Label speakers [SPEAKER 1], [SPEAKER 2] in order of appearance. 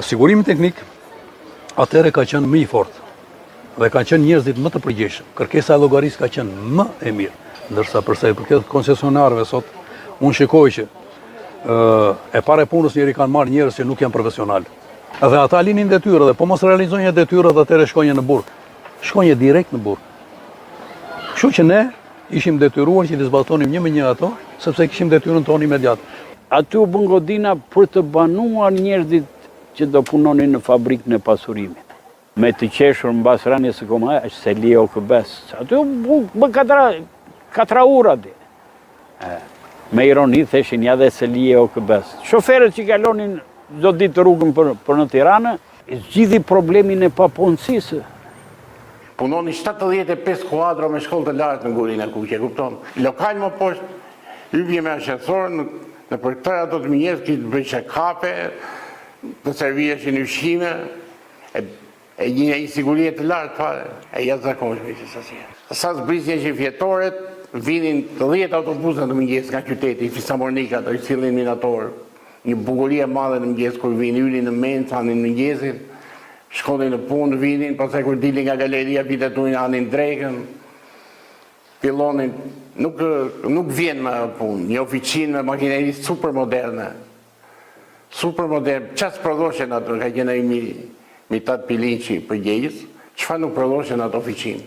[SPEAKER 1] Sigurimi teknik atëre ka qenë më i fortë dhe kanë qenë njerëzit më të përgjegjshëm. Kërkesa e llogarisë ka qenë më e mirë, ndërsa përsa i përket koncesionarëve sot, unë shikoj që e para e punës njëri kanë marrë njerëz që nuk janë profesional. Dhe ata linin detyrë dhe po mos realizojnë detyrët atëre shkonje në burg. Shkonje direkt në burg. Kështu që ne ishim detyruar që të zbatonim një me një ato, sepse kishim detyrën tonë imediat.
[SPEAKER 2] Aty u bën godina për të banuar njerëzit që do punonin në fabrikën e pasurimit. Me të qeshur mbas rënies së komunale, është se Leo Këbes. Aty u bë katra ura di. Me ironi theshin ja dhe se Leo Këbes. Shoferët që kalonin çdo ditë rrugën për në Tiranë, zgjidhi problemin e papunësisë.
[SPEAKER 3] Punoni 75 kuadra me shkollë të lartë në Gurin e Kuqe, kupton? Lokal më poshtë, hyrje me ashensorë, në për këtëra do të njerëz që të bëjshë kafe, të servishin ushqime, e një sigurie të lartë fare, e jashtëzakonshme që sasje. Sa zbrisjen që fjetoret, vinin të 10 autobusa në mëngjes nga qyteti, fisamornika të cilin minator, një bukurie madhe në mëngjes kur vinin, yrin në menë, hanin mëngjesin, shkonin në punë, vinin, pastaj kur dilin nga galeria, pitetuin anin drekën, fillonin, nuk vjen me punë, një oficinë me makineri super moderne. Super moderne, qas prodhoshen ato, ka qenë mi tatë pilinqi për gjegjës, çfarë nuk prodhoshen ato oficinë.